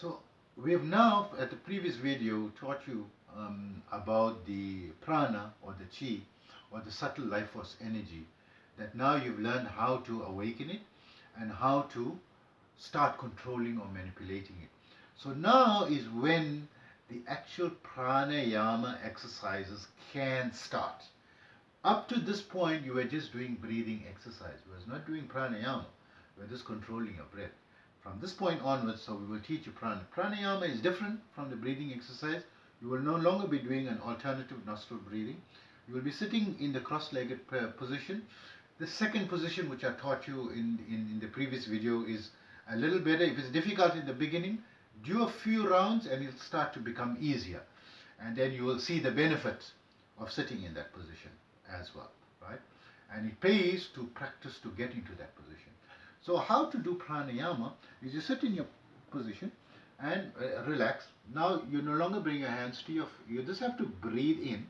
So we have now, at the previous video, taught you about the prana or the chi or the subtle life force energy, that now you've learned how to awaken it and how to start controlling or manipulating it. So now is when the actual pranayama exercises can start. Up to this point, you were just doing breathing exercise. You was not doing pranayama. You were just controlling your breath. From this point onwards, so we will teach you pranayama is different from the breathing exercise. You will no longer be doing an alternative nostril breathing. You will be sitting in the cross-legged position. The second position, which I taught you in the previous video, is a little better. If it's difficult in the beginning, do a few rounds and it'll start to become easier. And then you will see the benefit of sitting in that position as well, right? And it pays to practice to get into that position. So how to do pranayama is you sit in your position and relax. Now you no longer bring your hands to your, you just have to breathe in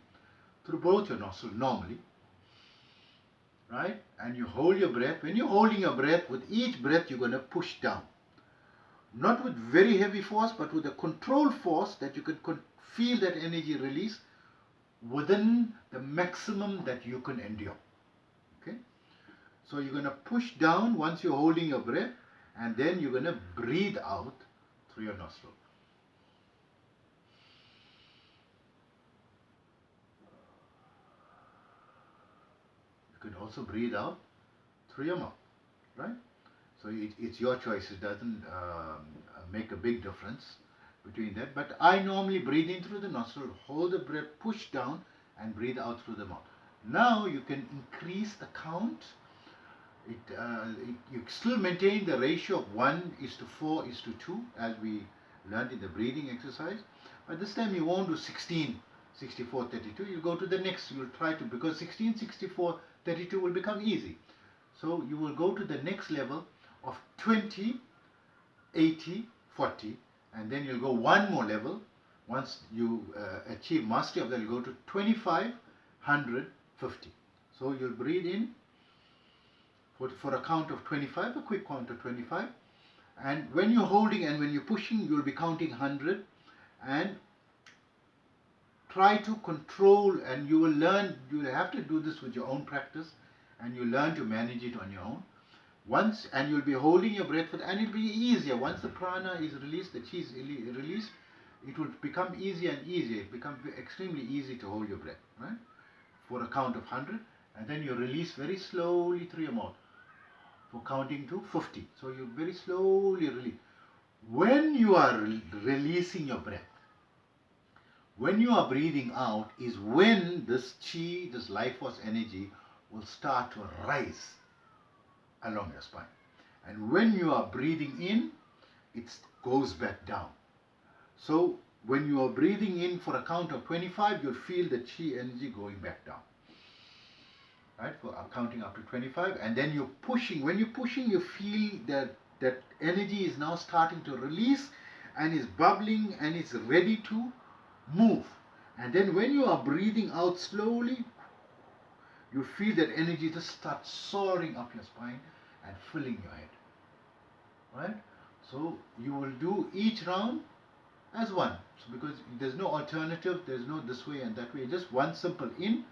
through both your nostrils normally, right? And you hold your breath. When you're holding your breath, with each breath you're going to push down. Not with very heavy force, but with a controlled force that you can feel that energy release within the maximum that you can endure. Okay? So you're going to push down once you're holding your breath, and then you're going to breathe out through your nostril. You can also breathe out through your mouth, right? So it's your choice. It doesn't make a big difference between that. But I normally breathe in through the nostril, hold the breath, push down, and breathe out through the mouth. Now you can increase the count. You still maintain the ratio of 1:4:2 as we learned in the breathing exercise. But this time you won't do 16, 64, 32. You'll go to the next. You'll try to, because 16, 64, 32 will become easy. So you will go to the next level of 20, 80, 40, and then you'll go one more level. Once you achieve mastery of that, you'll go to 25, 100, 50. So you'll breathe in for a count of 25, a quick count of 25. And when you're holding and when you're pushing, you'll be counting 100. And try to control, and you will learn, you will have to do this with your own practice, and you learn to manage it on your own. Once, and you'll be holding your breath, and it'll be easier. Once the prana is released, the chi is released, it will become easier and easier. It becomes extremely easy to hold your breath, right? For a count of 100, and then you release very slowly through your mouth for counting to 50. So you very slowly release. When you are releasing your breath, when you are breathing out, is when this chi, this life force energy, will start to rise along your spine. And when you are breathing in, it goes back down. So when you are breathing in for a count of 25, you'll feel the chi energy going back down. Right? For counting up to 25, and then you're pushing. When you're pushing, you feel that energy is now starting to release and is bubbling and is ready to move. And then when you are breathing out slowly, you feel that energy just starts soaring up your spine and filling your head. Right? So you will do each round as one. So because there's no alternative, there's no this way and that way. Just one simple in,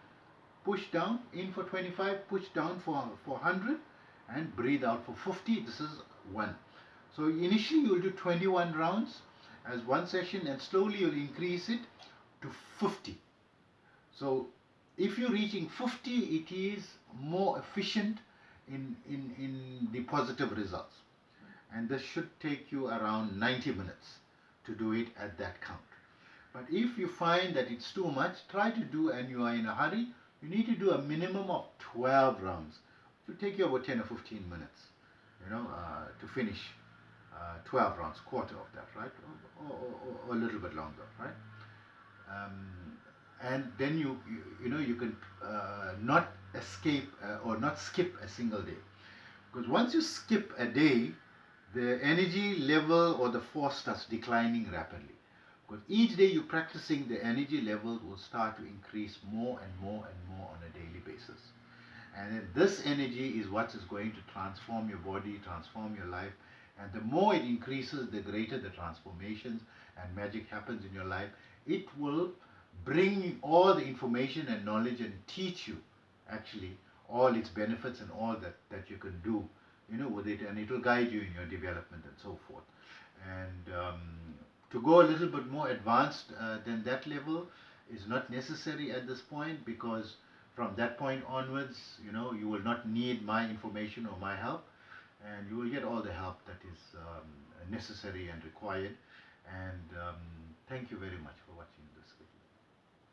push down, in for 25, push down for 100, and breathe out for 50. This is one. So initially you will do 21 rounds as one session, and slowly you'll increase it to 50. So if you're reaching 50, it is more efficient in the positive results. And this should take you around 90 minutes to do it at that count. But if you find that it's too much, try to do, and you are in a hurry, you need to do a minimum of 12 rounds. It will take you about 10 or 15 minutes, to finish 12 rounds, quarter of that, right? Or a little bit longer, right? And then you can not escape or not skip a single day. Because once you skip a day, the energy level or the force starts declining rapidly. Because each day you're practicing, the energy level will start to increase more and more and more on a daily basis. And then this energy is what is going to transform your body, transform your life, And the more it increases, the greater the transformations and magic happens in your life. It will bring all the information and knowledge and teach you actually all its benefits and all that you can do, with it, and it will guide you in your development and so forth. And to go a little bit more advanced than that level is not necessary at this point, because from that point onwards, you will not need my information or my help, and you will get all the help that is necessary and required. And thank you very much for watching this.